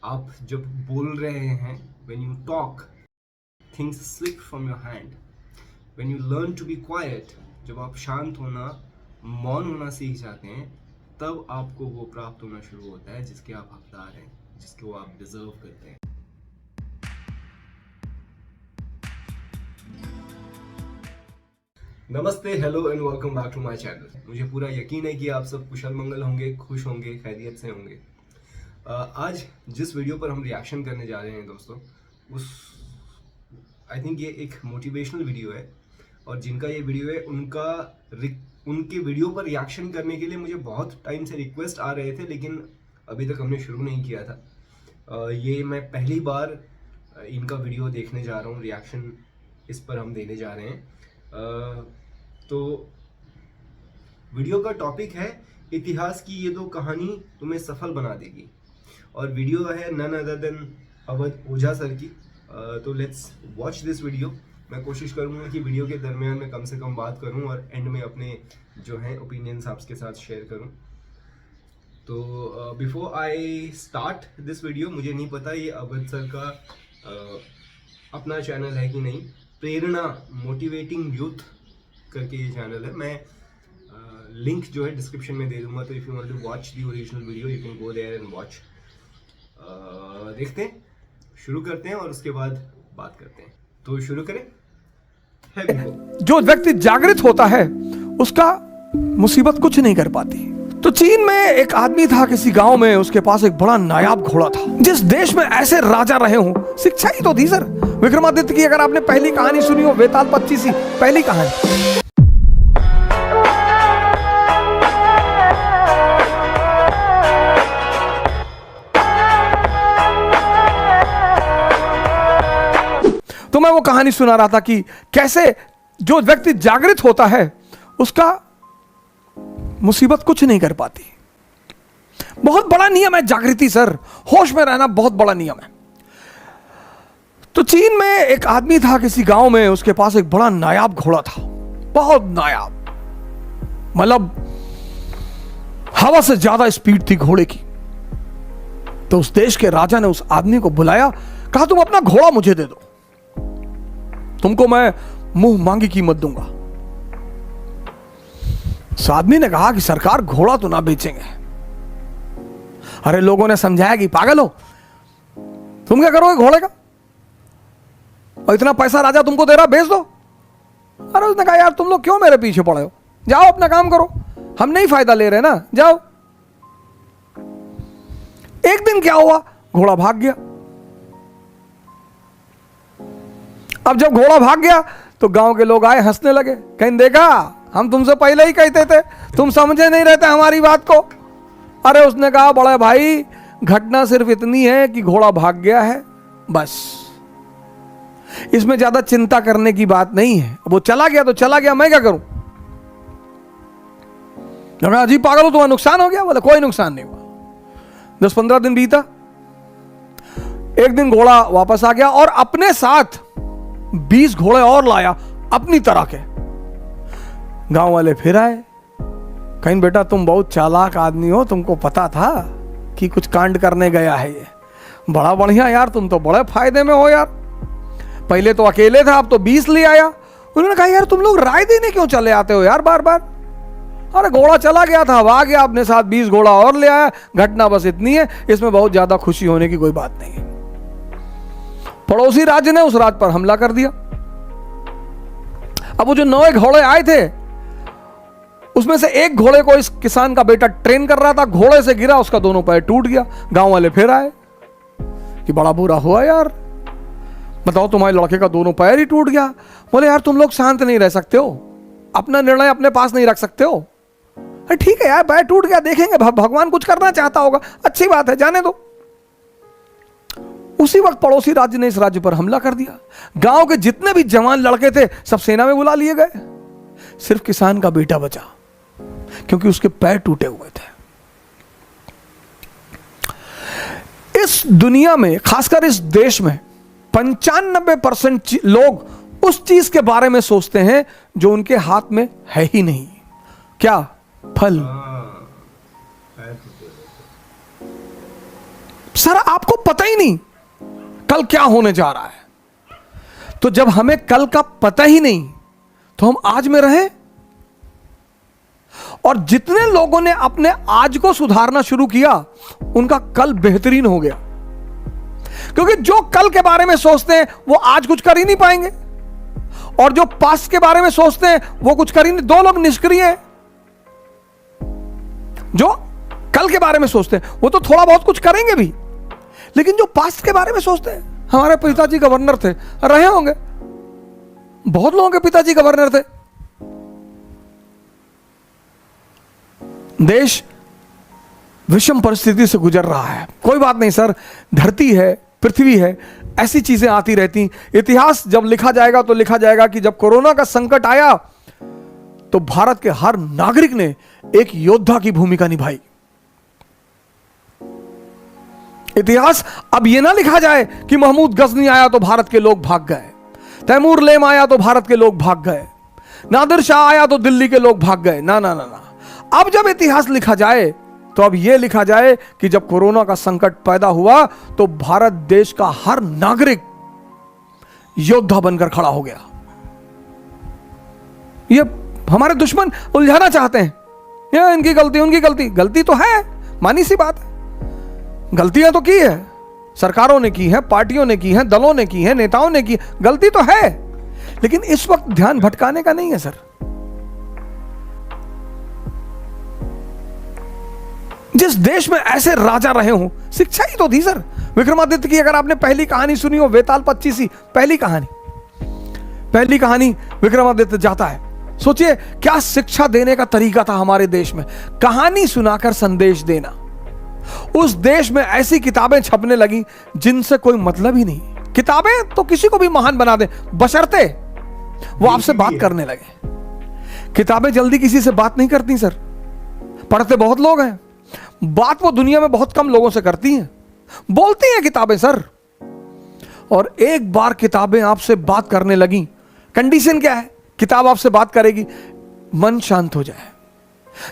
आप जब बोल रहे हैं, when you talk, things slip from your hand. When you learn to be quiet, जब आप शांत होना, मौन होना सीख जाते हैं, तब आपको वो प्राप्त होना शुरू होता है जिसके आप हकदार हैं, जिसको आप डिजर्व करते हैं। नमस्ते, hello and welcome back to my channel. मुझे पूरा यकीन है कि आप सब कुशल मंगल होंगे, खुश होंगे, खैरियत से होंगे। आज जिस वीडियो पर हम रिएक्शन करने जा रहे हैं दोस्तों, उस आई थिंक ये एक मोटिवेशनल वीडियो है, और जिनका ये वीडियो है उनके वीडियो पर रिएक्शन करने के लिए मुझे बहुत टाइम से रिक्वेस्ट आ रहे थे, लेकिन अभी तक हमने शुरू नहीं किया था। ये मैं पहली बार इनका वीडियो देखने जा रहा हूँ, रिएक्शन इस पर हम देने जा रहे हैं। तो वीडियो का टॉपिक है इतिहास की ये दो कहानी तुम्हें सफल बना देगी, और वीडियो है नन अदर देन अवध ओझा सर की। तो लेट्स वॉच दिस वीडियो। मैं कोशिश करूँगा कि वीडियो के दरमियान में कम से कम बात करूँ और एंड में अपने जो हैं ओपिनियंस आपके साथ शेयर करूँ। तो before I start this video, मुझे नहीं पता ये अवध सर का अपना चैनल है कि नहीं। प्रेरणा मोटिवेटिंग यूथ करके ये चैनल है। मैं लिंक जो है डिस्क्रिप्शन में दे दूंगा, तो if you want to watch the original video you can go there and watch. देखते हैं, शुरू करते हैं और उसके बाद बात करते हैं। तो शुरू करें। जो व्यक्ति जागृत होता है उसका मुसीबत कुछ नहीं कर पाती। तो चीन में एक आदमी था किसी गांव में, उसके पास एक बड़ा नायाब घोड़ा था। जिस देश में ऐसे राजा रहे हों, शिक्षा ही तो थी सर। विक्रमादित्य की अगर आपने पहली कहानी सुनी हो, वेताल 25 पहली कहानी। तो मैं वो कहानी सुना रहा था कि कैसे जो व्यक्ति जागृत होता है उसका मुसीबत कुछ नहीं कर पाती। बहुत बड़ा नियम है जागृति सर, होश में रहना बहुत बड़ा नियम है। तो चीन में एक आदमी था किसी गांव में, उसके पास एक बड़ा नायाब घोड़ा था, बहुत नायाब, मतलब हवा से ज्यादा स्पीड थी घोड़े की। तो उस देश के राजा ने उस आदमी को बुलाया, कहा तुम अपना घोड़ा मुझे दे दो, तुमको मैं मुंह मांगी कीमत दूंगा। उस आदमी ने कहा कि सरकार घोड़ा तो ना बेचेंगे। अरे लोगों ने समझाया कि पागल हो, तुम क्या करोगे घोड़े का, और इतना पैसा राजा तुमको दे रहा, बेच दो। अरे उसने कहा यार तुम लोग क्यों मेरे पीछे पड़े हो, जाओ अपना काम करो, हम नहीं फायदा ले रहे ना, जाओ। एक दिन क्या हुआ, घोड़ा भाग गया। अब जब घोड़ा भाग गया तो गांव के लोग आए, हंसने लगे, कहीं देखा हम तुमसे पहले ही कहते थे, तुम समझे नहीं रहते हमारी बात को। अरे उसने कहा बड़े भाई, घटना सिर्फ इतनी है कि घोड़ा भाग गया है, बस, इसमें ज्यादा चिंता करने की बात नहीं है। वो चला गया तो चला गया, मैं क्या करूं। अजीब पागल हो, तुम्हारा नुकसान हो गया। बोले कोई नुकसान नहीं हुआ। 10-15 दिन बीता, एक दिन घोड़ा वापस आ गया और अपने साथ 20 घोड़े और लाया अपनी तरह के। गांव वाले फिर आए, कहीं बेटा तुम बहुत चालाक आदमी हो, तुमको पता था कि कुछ कांड करने गया है ये, बड़ा बढ़िया यार, तुम तो बड़े फायदे में हो यार, पहले तो अकेले था अब तो 20 ले आया। उन्होंने कहा यार तुम लोग राय देने क्यों चले आते हो यार बार बार। अरे घोड़ा चला गया था, अब आ गया, अपने साथ 20 घोड़ा और ले आया, घटना बस इतनी है, इसमें बहुत ज्यादा खुशी होने की कोई बात नहीं है। पड़ोसी राज्य ने उस राज्य पर हमला कर दिया। अब वो जो 9 घोड़े आए थे, उसमें से एक घोड़े को इस किसान का बेटा ट्रेन कर रहा था, घोड़े से गिरा, उसका दोनों पैर टूट गया। गांव वाले फिर आए कि बड़ा बुरा हुआ यार, बताओ तुम्हारे लड़के का दोनों पैर ही टूट गया। बोले यार तुम लोग शांत नहीं रह सकते हो, अपना निर्णय अपने पास नहीं रख सकते हो। अरे ठीक है यार, पैर टूट गया, देखेंगे भगवान कुछ करना चाहता होगा, अच्छी बात है, जाने दो। उसी वक्त पड़ोसी राज्य ने इस राज्य पर हमला कर दिया। गांव के जितने भी जवान लड़के थे सब सेना में बुला लिए गए, सिर्फ किसान का बेटा बचा, क्योंकि उसके पैर टूटे हुए थे। इस दुनिया में, खासकर इस देश में, 95% लोग उस चीज के बारे में सोचते हैं जो उनके हाथ में है ही नहीं। क्या? फल। सर आपको पता ही नहीं कल क्या होने जा रहा है। तो जब हमें कल का पता ही नहीं तो हम आज में रहें। और जितने लोगों ने अपने आज को सुधारना शुरू किया उनका कल बेहतरीन हो गया, क्योंकि जो कल के बारे में सोचते हैं वो आज कुछ कर ही नहीं पाएंगे, और जो पास्ट के बारे में सोचते हैं वो कुछ कर ही नहीं। दो लोग निष्क्रिय हैं। जो कल के बारे में सोचते हैं वो तो थोड़ा बहुत कुछ करेंगे भी, लेकिन जो पास्ट के बारे में सोचते हैं, हमारे पिताजी गवर्नर थे, रहे होंगे, बहुत लोगों के पिताजी गवर्नर थे। देश विषम परिस्थिति से गुजर रहा है, कोई बात नहीं सर, धरती है, पृथ्वी है, ऐसी चीजें आती रहती। इतिहास जब लिखा जाएगा तो लिखा जाएगा कि जब कोरोना का संकट आया तो भारत के हर नागरिक ने एक योद्धा की भूमिका निभाई। इतिहास अब यह ना लिखा जाए कि महमूद गजनी आया तो भारत के लोग भाग गए, तैमूर लेम आया तो भारत के लोग भाग गए, नादिर शाह आया तो दिल्ली के लोग भाग गए। ना ना ना ना, अब जब इतिहास लिखा जाए तो अब यह लिखा जाए कि जब कोरोना का संकट पैदा हुआ तो भारत देश का हर नागरिक योद्धा बनकर खड़ा हो गया। ये हमारे दुश्मन उलझाना चाहते हैं, ये इनकी गलती उनकी गलती। गलती तो है, मानी सी बात है, गलतियां तो की है, सरकारों ने की है, पार्टियों ने की है, दलों ने की है, नेताओं ने की, गलती तो है, लेकिन इस वक्त ध्यान भटकाने का नहीं है सर। जिस देश में ऐसे राजा रहे हों, शिक्षा ही तो थी सर। विक्रमादित्य की अगर आपने पहली कहानी सुनी हो, वेताल 25, पहली कहानी विक्रमादित्य जाता है। सोचिए क्या शिक्षा देने का तरीका था हमारे देश में, कहानी सुनाकर संदेश देना। उस देश में ऐसी किताबें छपने लगी जिनसे कोई मतलब ही नहीं। किताबें तो किसी को भी महान बना दे, बशर्ते वो आपसे बात करने लगे। किताबें जल्दी किसी से बात नहीं करती सर, पढ़ते बहुत लोग हैं, बात वो दुनिया में बहुत कम लोगों से करती हैं। बोलती हैं किताबें सर, और एक बार किताबें आपसे बात करने लगी, कंडीशन क्या है, किताब आपसे बात करेगी, मन शांत हो जाए।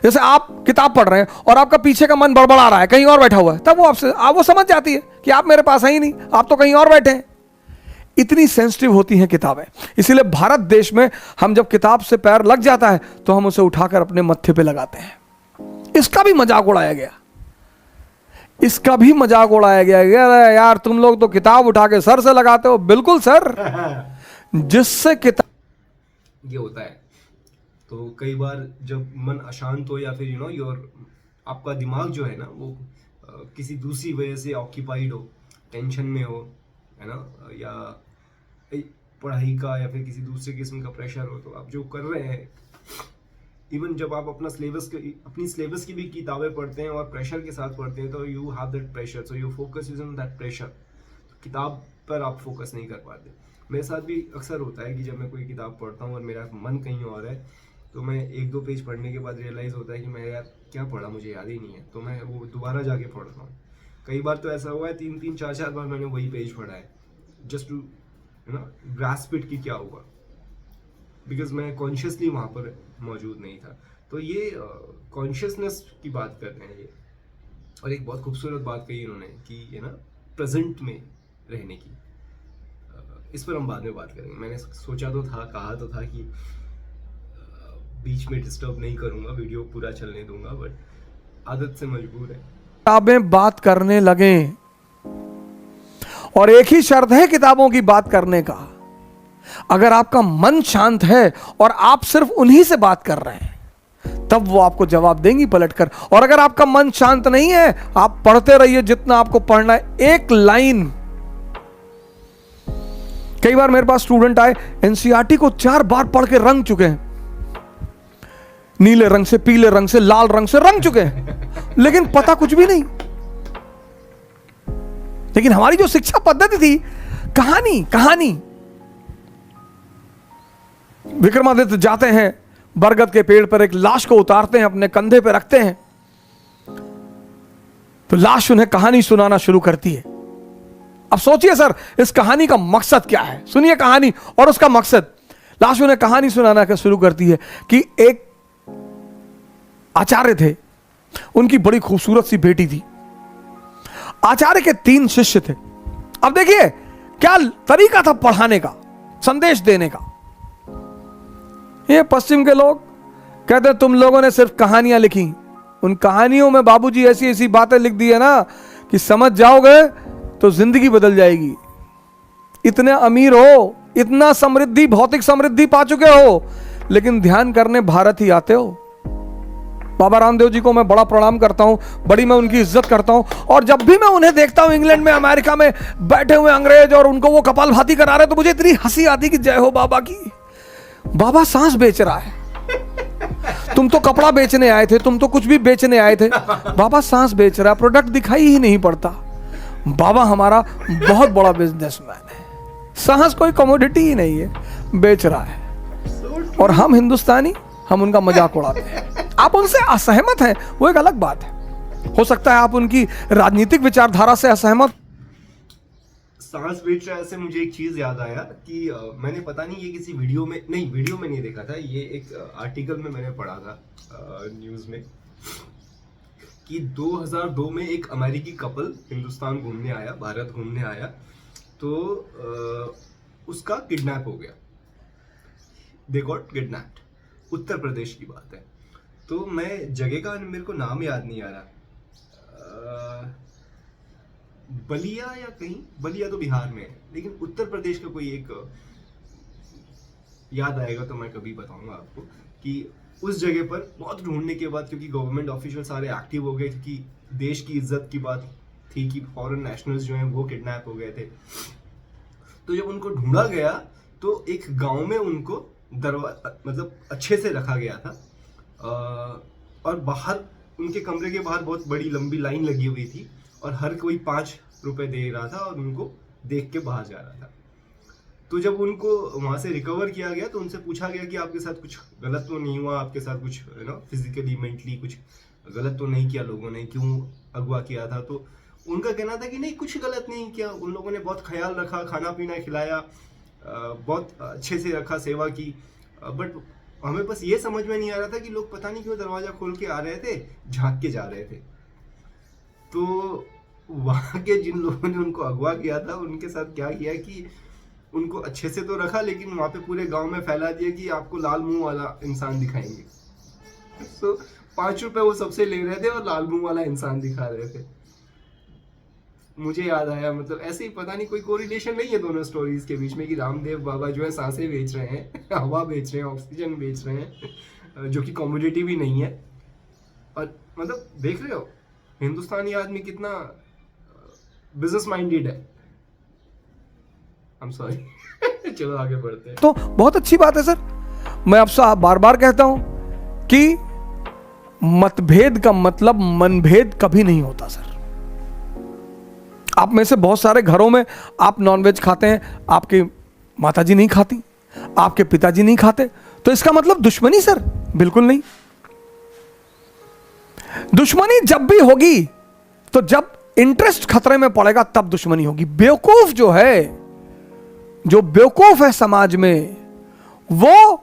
जैसे आप किताब पढ़ रहे हैं और आपका पीछे का मन बड़बड़ा रहा है, कहीं और बैठा हुआ है, तब वो समझ जाती है कि आप मेरे पास है ही नहीं, आप तो कहीं और बैठे हैं। इतनी सेंसिटिव होती हैं किताबें। इसीलिए भारत देश में हम जब किताब से पैर लग जाता है तो हम उसे उठाकर अपने मत्थे पे लगाते हैं। इसका भी मजाक उड़ाया गया, यार तुम लोग तो किताब उठा के सर से लगाते हो। बिल्कुल सर, जिससे किताब ये होता है। तो कई बार जब मन अशांत हो या फिर आपका दिमाग जो है ना वो किसी दूसरी वजह से ऑक्यूपाइड हो, टेंशन में हो, है ना, या पढ़ाई का या फिर किसी दूसरे किस्म का प्रेशर हो, तो आप जो कर रहे हैं, इवन जब आप अपनी सिलेबस की भी किताबें पढ़ते हैं और प्रेशर के साथ पढ़ते हैं, तो you have that pressure, so you focus is on that pressure. किताब पर आप फोकस नहीं कर पाते। मेरे साथ भी अक्सर होता है कि जब मैं कोई किताब पढ़ता हूँ और मेरा मन कहीं और है, तो मैं 1-2 पेज पढ़ने के बाद रियलाइज़ होता है कि मैं यार क्या पढ़ा, मुझे याद ही नहीं है, तो मैं वो दोबारा जाके पढ़ता हूँ। कई बार तो ऐसा हुआ है 3-3, 4-4 बार मैंने वही पेज पढ़ा है, जस्ट टू ग्रास्प इट कि क्या हुआ, बिकॉज मैं कॉन्शियसली वहाँ पर मौजूद नहीं था। तो ये कॉन्शियसनेस की बात कर रहे हैं ये। और एक बहुत खूबसूरत बात कही इन्होंने कि प्रेजेंट में रहने की, इस पर हम बाद में बात करेंगे। मैंने सोचा तो था, कहा तो था कि बीच में डिस्टर्ब नहीं करूंगा, वीडियो पूरा चलने दूंगा, बट आदत से मजबूर है। किताबें बात करने लगे, और एक ही शर्त है किताबों की बात करने का, अगर आपका मन शांत है और आप सिर्फ उन्हीं से बात कर रहे हैं, तब वो आपको जवाब देंगी पलटकर। और अगर आपका मन शांत नहीं है, आप पढ़ते रहिए जितना आपको पढ़ना है, एक लाइन। कई बार मेरे पास स्टूडेंट आए, एनसीईआरटी को 4 बार पढ़ के रंग चुके हैं, नीले रंग से, पीले रंग से, लाल रंग से रंग चुके हैं, लेकिन पता कुछ भी नहीं। लेकिन हमारी जो शिक्षा पद्धति थी, कहानी। विक्रमादित्य जाते हैं, बरगद के पेड़ पर एक लाश को उतारते हैं, अपने कंधे पे रखते हैं, तो लाश उन्हें कहानी सुनाना शुरू करती है। अब सोचिए सर, इस कहानी का मकसद क्या है, सुनिए कहानी और उसका मकसद। लाश उन्हें कहानी सुनाना शुरू करती है कि एक आचार्य थे, उनकी बड़ी खूबसूरत सी बेटी थी। आचार्य के 3 शिष्य थे। अब देखिए क्या तरीका था पढ़ाने का, संदेश देने का। ये पश्चिम के लोग कहते तुम लोगों ने सिर्फ कहानियां लिखी, उन कहानियों में बाबूजी ऐसी ऐसी बातें लिख दी है ना कि समझ जाओगे तो जिंदगी बदल जाएगी। इतने अमीर हो, इतना समृद्धि, भौतिक समृद्धि पा चुके हो, लेकिन ध्यान करने भारत ही आते हो। बाबा रामदेव जी को मैं बड़ा प्रणाम करता हूं, बड़ी मैं उनकी इज्जत करता हूं, और जब भी मैं उन्हें देखता हूं इंग्लैंड में, अमेरिका में बैठे हुए अंग्रेज और उनको वो कपालभाति करा रहे, तो मुझे इतनी हंसी आती कि जय हो बाबा की। बाबा सांस बेच रहा है, तुम तो कपड़ा बेचने आए थे, तुम तो कुछ भी बेचने आए थे, बाबा सांस बेच रहा है, प्रोडक्ट दिखाई ही नहीं पड़ता। बाबा हमारा बहुत बड़ा बिजनेसमैन है, सांस कोई कमोडिटी ही नहीं है, बेच रहा है। और हम हिंदुस्तानी, हम उनका मजाक उड़ाते हैं। आप उनसे असहमत हैं, वो एक अलग बात है। हो सकता है आप उनकी राजनीतिक विचारधारा से असहमत। सांस बेच रहा है से मुझे एक चीज याद आया कि मैंने पता नहीं ये किसी वीडियो में नहीं देखा था, ये एक आर्टिकल में मैंने पढ़ा था न्यूज में कि 2002 में एक अमेरिकी कपल हिंदुस्तान घूमने आया, भारत घूमने आया, तो उसका किडनैप हो गया। They got kidnapped. Uttar Pradesh की बात है। तो मैं जगह का मेरे को नाम याद नहीं आ रहा, बलिया या कहीं, बलिया तो बिहार में है, लेकिन उत्तर प्रदेश का कोई एक, याद आएगा तो मैं कभी बताऊंगा आपको, कि उस जगह पर बहुत ढूंढने के बाद, क्योंकि गवर्नमेंट ऑफिशियल सारे एक्टिव हो गए, क्योंकि देश की इज्जत की बात थी कि फॉरेन नेशनल्स जो हैं वो किडनैप हो गए थे। तो जब उनको ढूंढा गया तो एक गांव में उनको मतलब अच्छे से रखा गया था, और बाहर उनके कमरे के बाहर बहुत बड़ी लंबी लाइन लगी हुई थी, और हर कोई 5 रुपए दे रहा था और उनको देख के बाहर जा रहा था। तो जब उनको वहां से रिकवर किया गया तो उनसे पूछा गया कि आपके साथ कुछ गलत तो नहीं हुआ, आपके साथ कुछ फिजिकली मेंटली कुछ गलत तो नहीं किया लोगों ने, क्यों अगवा किया था? तो उनका कहना था कि नहीं, कुछ गलत नहीं किया, उन लोगों ने बहुत ख्याल रखा, खाना पीना खिलाया, बहुत अच्छे से रखा, सेवा की, बट हमें बस ये समझ में नहीं आ रहा था कि लोग पता नहीं क्यों दरवाजा खोल के आ रहे थे, झांक के जा रहे थे। तो वहां के जिन लोगों ने उनको अगवा किया था उनके साथ क्या किया कि उनको अच्छे से तो रखा, लेकिन वहां पे पूरे गांव में फैला दिया कि आपको लाल मुंह वाला इंसान दिखाएंगे। तो 5 रुपए वो सबसे ले रहे थे और लाल मुंह वाला इंसान दिखा रहे थे। मुझे याद आया, मतलब ऐसे ही, पता नहीं कोई कोरिलेशन नहीं है दोनों स्टोरीज के बीच में कि रामदेव बाबा जो है सांसें बेच रहे हैं, हवा बेच रहे हैं, ऑक्सीजन बेच रहे हैं, जो कि कमोडिटी भी नहीं है। और मतलब देख रहे हो हिंदुस्तानी आदमी कितना बिजनेस माइंडेड है। I'm sorry। चलो आगे बढ़ते हैं। तो बहुत अच्छी बात है सर। मैं आपसे बार बार कहता हूं कि मतभेद का मतलब मनभेद कभी नहीं होता सर। आप में से बहुत सारे घरों में आप नॉनवेज खाते हैं, आपकी माताजी नहीं खाती, आपके पिताजी नहीं खाते, तो इसका मतलब दुश्मनी सर? बिल्कुल नहीं। दुश्मनी जब भी होगी तो जब इंटरेस्ट खतरे में पड़ेगा तब दुश्मनी होगी। बेवकूफ जो है, जो बेवकूफ है समाज में, वो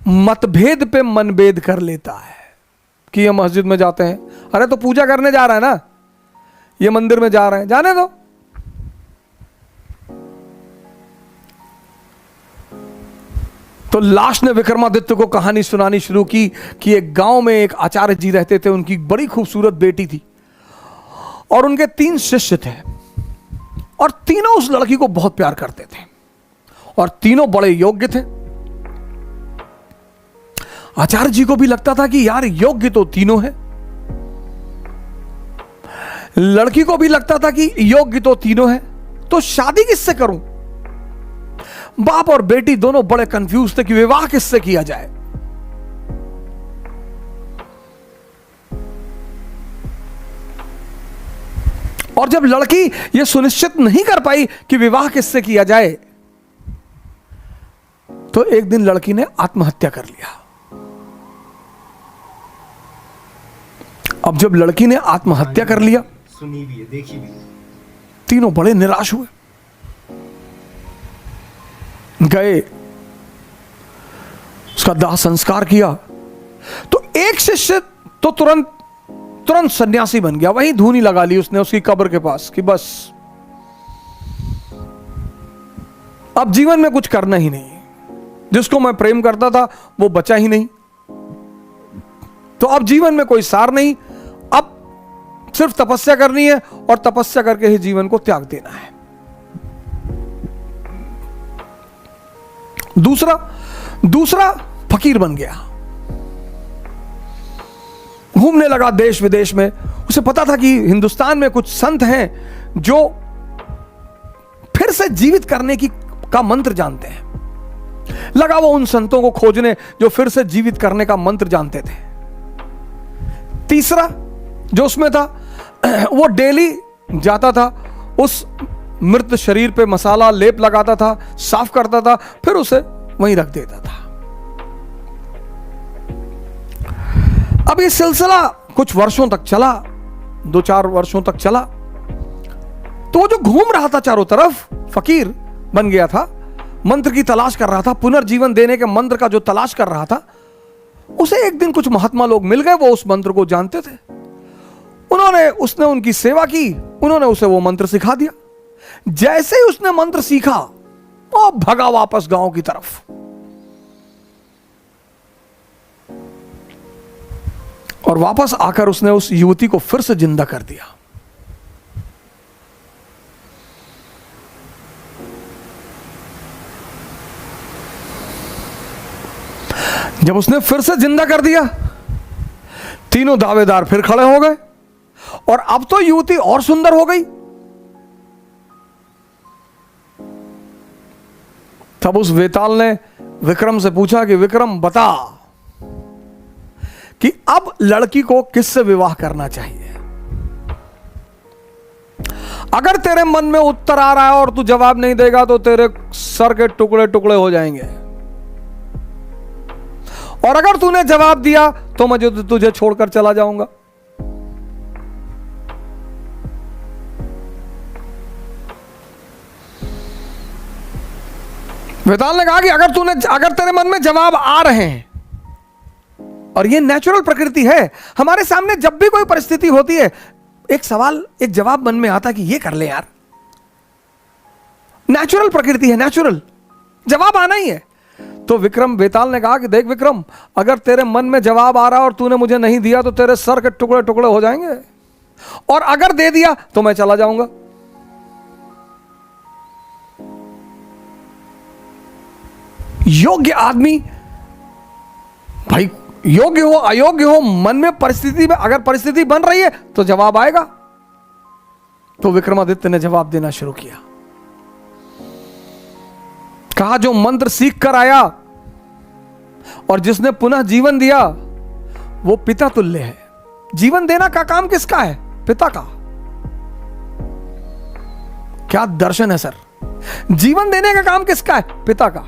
मतभेद पे मनभेद कर लेता है कि ये मस्जिद में जाते हैं, अरे तो पूजा करने जा रहा है ना, ये मंदिर में जा रहे हैं, जाने दो। तो लाश ने विक्रमादित्य को कहानी सुनानी शुरू की कि एक गांव में एक आचार्य जी रहते थे, उनकी बड़ी खूबसूरत बेटी थी और उनके 3 शिष्य थे, और तीनों उस लड़की को बहुत प्यार करते थे और तीनों बड़े योग्य थे। आचार्य जी को भी लगता था कि यार योग्य तो तीनों है, लड़की को भी लगता था कि योग्य तो तीनों है, तो शादी किससे करूं? बाप और बेटी दोनों बड़े कंफ्यूज थे कि विवाह किससे किया जाए। और जब लड़की यह सुनिश्चित नहीं कर पाई कि विवाह किससे किया जाए, तो एक दिन लड़की ने आत्महत्या कर लिया। अब जब लड़की ने आत्महत्या कर लिया, सुनी भी है, देखी भी है, तीनों बड़े निराश हुए, गए उसका दाह संस्कार किया। तो एक शिष्य तो तुरंत सन्यासी बन गया। वहीं धूनी लगा ली उसने उसकी कब्र के पास कि बस अब जीवन में कुछ करना ही नहीं, जिसको मैं प्रेम करता था वो बचा ही नहीं, तो अब जीवन में कोई सार नहीं, अब सिर्फ तपस्या करनी है और तपस्या करके ही जीवन को त्याग देना है। दूसरा फकीर बन गया, घूमने लगा देश विदेश में। उसे पता था कि हिंदुस्तान में कुछ संत हैं जो फिर से जीवित करने का मंत्र जानते हैं। लगा वो उन संतों को खोजने जो फिर से जीवित करने का मंत्र जानते थे। तीसरा जो उसमें था, वो डेली जाता था, उस मृत शरीर पे मसाला लेप लगाता था, साफ करता था, फिर उसे वहीं रख देता था। अब ये सिलसिला कुछ वर्षों तक चला, 2-4 वर्षों तक चला। तो वो जो घूम रहा था चारों तरफ, फकीर बन गया था, मंत्र की तलाश कर रहा था, पुनर्जीवन देने के मंत्र का जो तलाश कर रहा था, उसे एक दिन कुछ महात्मा लोग मिल गए, वो उस मंत्र को जानते थे। उसने उनकी सेवा की, उन्होंने उसे वो मंत्र सिखा दिया। जैसे ही उसने मंत्र सीखा, वो भगा वापस गांव की तरफ। और वापस आकर उसने उस युवती को फिर से जिंदा कर दिया। जब उसने फिर से जिंदा कर दिया, तीनों दावेदार फिर खड़े हो गए और अब तो युवती और सुंदर हो गई। तब उस वेताल ने विक्रम से पूछा कि विक्रम बता कि अब लड़की को किससे विवाह करना चाहिए। अगर तेरे मन में उत्तर आ रहा है और तू जवाब नहीं देगा तो तेरे सर के टुकड़े टुकड़े हो जाएंगे, और अगर तूने जवाब दिया तो मैं तुझे छोड़कर चला जाऊंगा। वेताल ने कहा कि अगर तेरे मन में जवाब आ रहे हैं, और ये नेचुरल प्रकृति है, हमारे सामने जब भी कोई परिस्थिति होती है, एक जवाब मन में आता कि ये कर ले यार, नेचुरल प्रकृति है, नेचुरल जवाब आना ही है। तो वेताल ने कहा कि देख विक्रम, अगर तेरे मन में जवाब आ रहा और तूने मुझे नहीं दिया तो तेरे सर के टुकड़े टुकड़े हो जाएंगे, और अगर दे दिया तो मैं चला जाऊंगा। योग्य आदमी भाई, योग्य हो अयोग्य हो, मन में अगर परिस्थिति बन रही है तो जवाब आएगा। तो विक्रमादित्य ने जवाब देना शुरू किया। कहा जो मंत्र सीख कर आया और जिसने पुनः जीवन दिया वो पिता तुल्य है। जीवन देना का काम किसका है? पिता का। क्या दर्शन है सर, जीवन देने का काम किसका है? पिता का।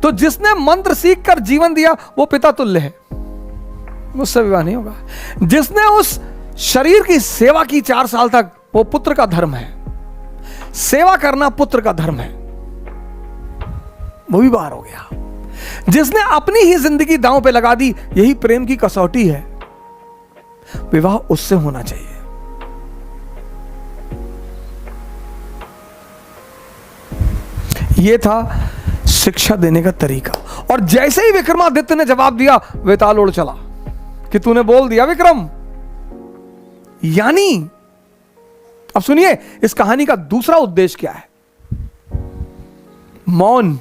तो जिसने मंत्र सीख कर जीवन दिया वो पिता तुल्य है, मुझसे विवाह नहीं होगा। जिसने उस शरीर की सेवा की 4 साल तक, वो पुत्र का धर्म है। सेवा करना पुत्र का धर्म है, वो भी बाहर हो गया। जिसने अपनी ही जिंदगी दांव पे लगा दी, यही प्रेम की कसौटी है, विवाह उससे होना चाहिए। यह था शिक्षा देने का तरीका। और जैसे ही विक्रमादित्य ने जवाब दिया, वेताल उड़ चला कि तूने बोल दिया विक्रम। यानी अब सुनिए, इस कहानी का दूसरा उद्देश्य क्या है? मौन।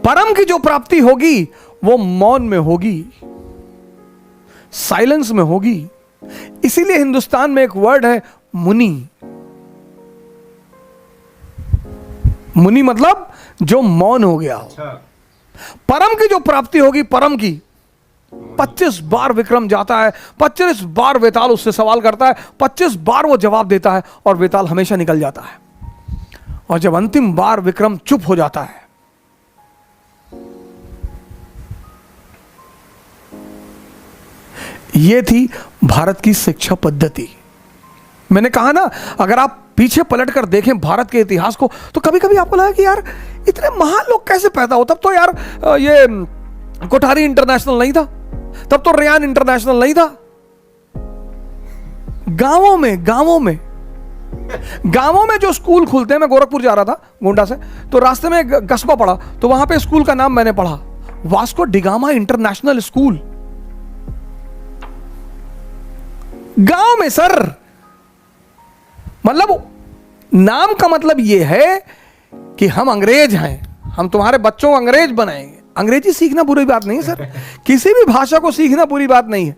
परम की जो प्राप्ति होगी वो मौन में होगी, साइलेंस में होगी। इसीलिए हिंदुस्तान में एक वर्ड है मुनि। मुनि मतलब जो मौन हो गया हो। परम की जो प्राप्ति होगी, परम की 25 बार विक्रम जाता है, 25 बार वेताल उससे सवाल करता है, 25 बार वो जवाब देता है और वेताल हमेशा निकल जाता है। और जब अंतिम बार विक्रम चुप हो जाता है, ये थी भारत की शिक्षा पद्धति। मैंने कहा ना, अगर आप पीछे पलटकर देखें भारत के इतिहास को, तो कभी कभी आपको लगा कि यार इतने महान लोग कैसे पैदा हो। तब तो यार ये कोठारी इंटरनेशनल नहीं था, तब तो रेयान इंटरनेशनल नहीं था, गांवों में जो स्कूल खुलते हैं, मैं गोरखपुर जा रहा था गोंडा से, तो रास्ते में एक कस्बा पड़ा, तो वहां पे स्कूल का नाम मैंने पढ़ा, वास्को डिगामा इंटरनेशनल स्कूल। गांव में सर, मतलब नाम का मतलब यह है कि हम अंग्रेज हैं, हम तुम्हारे बच्चों को अंग्रेज बनाएंगे। अंग्रेजी सीखना बुरी बात नहीं है सर, किसी भी भाषा को सीखना बुरी बात नहीं है,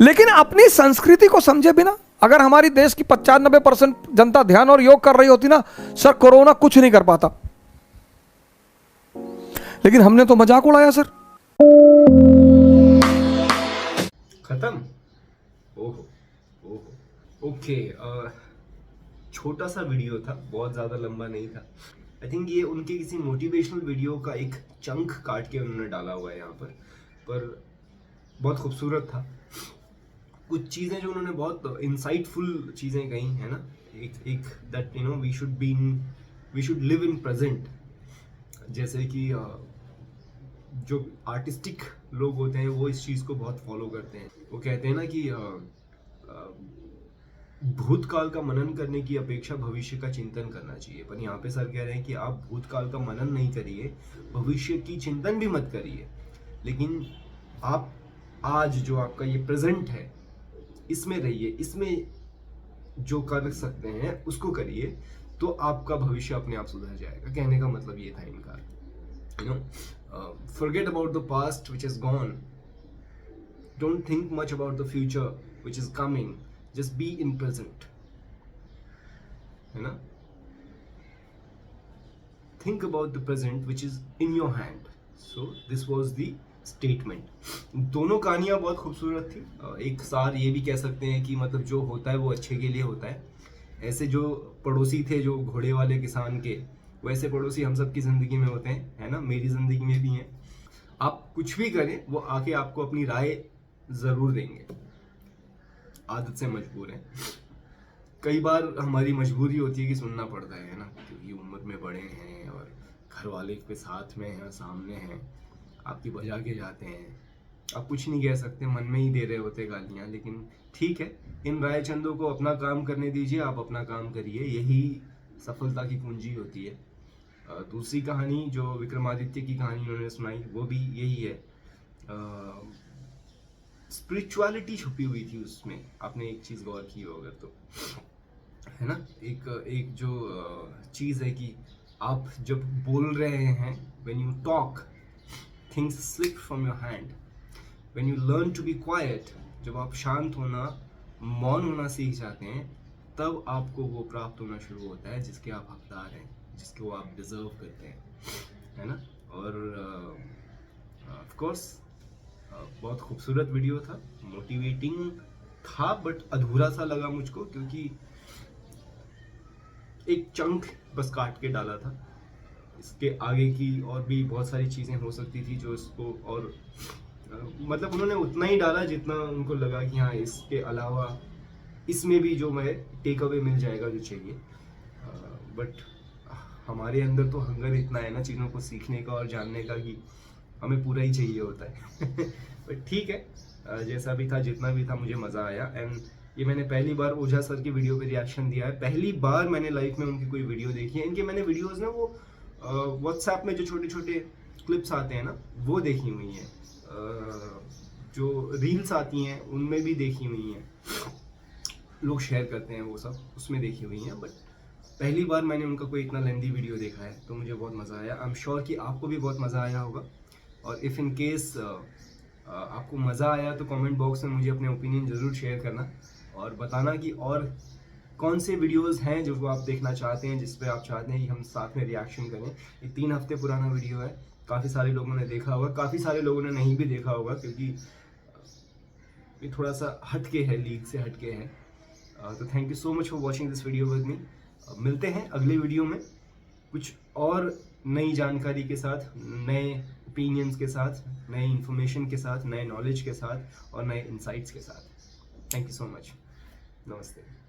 लेकिन अपनी संस्कृति को समझे बिना अगर हमारी देश की 95% जनता ध्यान और योग कर रही होती ना सर, कोरोना कुछ नहीं कर पाता। लेकिन हमने तो मजाक उड़ाया सर। खत्म। ओहो ओहो ओके, छोटा सा वीडियो था, बहुत ज़्यादा लंबा नहीं था। आई थिंक ये उनके किसी मोटिवेशनल वीडियो का एक चंक काट के उन्होंने डाला हुआ है यहाँ पर बहुत खूबसूरत था। कुछ चीज़ें जो उन्होंने बहुत इंसाइटफुल चीज़ें कही है ना, एक that you know we should live in present. जैसे कि जो आर्टिस्टिक लोग होते हैं वो इस चीज़ को बहुत फॉलो करते हैं। वो कहते हैं ना कि भूतकाल का मनन करने की अपेक्षा भविष्य का चिंतन करना चाहिए, पर यहाँ पे सर कह रहे हैं कि आप भूतकाल का मनन नहीं करिए, भविष्य की चिंतन भी मत करिए, लेकिन आप आज जो आपका ये प्रेजेंट है इसमें रहिए, इसमें जो कर सकते हैं उसको करिए, तो आपका भविष्य अपने आप सुधर जाएगा। कहने का मतलब ये था इनका, you know, forget about the past which is gone, don't think much about the future which is coming, just be in present, है ना, think about the present which is in your hand. So this was the statement. दोनों कहानियां बहुत खूबसूरत थी। एक सार ये भी कह सकते हैं कि मतलब जो होता है वो अच्छे के लिए होता है। ऐसे जो पड़ोसी थे जो घोड़े वाले किसान के, वैसे पड़ोसी हम सब की ज़िंदगी में होते हैं, है ना, मेरी ज़िंदगी में भी हैं। आप कुछ भी करें वो आके आपको अपनी राय ज़रूर देंगे, आदत से मजबूर हैं। कई बार हमारी मजबूरी होती है कि सुनना पड़ता है ना, क्योंकि उम्र में बड़े हैं और घर वाले के साथ में हैं, सामने हैं, आपकी बजा के जाते हैं, आप कुछ नहीं कह सकते, मन में ही दे रहे होते गालियाँ। लेकिन ठीक है, इन राय चंदों को अपना काम करने दीजिए, आप अपना काम करिए, यही सफलता की कुंजी होती है। दूसरी कहानी जो विक्रमादित्य की कहानी उन्होंने सुनाई वो भी यही है, स्पिरिचुअलिटी छुपी हुई थी उसमें। आपने एक चीज़ गौर की हो अगर तो, है ना, एक जो चीज़ है कि आप जब बोल रहे हैं, when you talk things slip from your hand, when you learn to be quiet, जब आप शांत होना, मौन होना सीख जाते हैं, तब आपको वो प्राप्त होना शुरू होता है जिसके आप हकदार हैं, जिसको आप डिजर्व करते हैं, है ना। और ऑफ कोर्स बहुत खूबसूरत वीडियो था, मोटिवेटिंग था, बट अधूरा सा लगा मुझको, क्योंकि एक चंक बस काट के डाला था। इसके आगे की और भी बहुत सारी चीज़ें हो सकती थी जो इसको और मतलब उन्होंने उतना ही डाला जितना उनको लगा कि हाँ, इसके अलावा इसमें भी जो मैं टेक अवे मिल जाएगा जो चाहिए। बट हमारे अंदर तो हंगर इतना है ना चीज़ों को सीखने का और जानने का कि हमें पूरा ही चाहिए होता है। बट ठीक है, जैसा भी था, जितना भी था, मुझे मज़ा आया। एंड ये मैंने पहली बार ओझा सर की वीडियो पे रिएक्शन दिया है, पहली बार मैंने लाइफ में उनकी कोई वीडियो देखी है। इनके मैंने वीडियोज़ ना वो व्हाट्सएप में जो छोटे छोटे क्लिप्स आते हैं ना, वो देखी हुई हैं, जो रील्स आती हैं उनमें भी देखी हुई हैं, लोग शेयर करते हैं वो सब, उसमें देखी हुई हैं। बट पहली बार मैंने उनका कोई इतना लेंदी वीडियो देखा है, तो मुझे बहुत मज़ा आया। आई एम श्योर कि आपको भी बहुत मज़ा आया होगा। और इफ़ इन केस आपको मज़ा आया तो कमेंट बॉक्स में मुझे अपने ओपिनियन ज़रूर शेयर करना और बताना कि और कौन से वीडियोस हैं जो आप देखना चाहते हैं, जिस पे आप चाहते हैं कि हम साथ में रिएक्शन करें। ये 3 हफ्ते पुराना वीडियो है, काफ़ी सारे लोगों ने देखा होगा, काफ़ी सारे लोगों ने नहीं भी देखा होगा, क्योंकि ये थोड़ा सा हटके है, लीग से हटके है। तो thank you so much for watching this video with me. मिलते हैं अगले वीडियो में कुछ और नई जानकारी के साथ, नए ओपिनियंस के साथ, नए इन्फॉर्मेशन के साथ, नए नॉलेज के साथ और नए इंसाइट्स के साथ। Thank you so much. नमस्ते।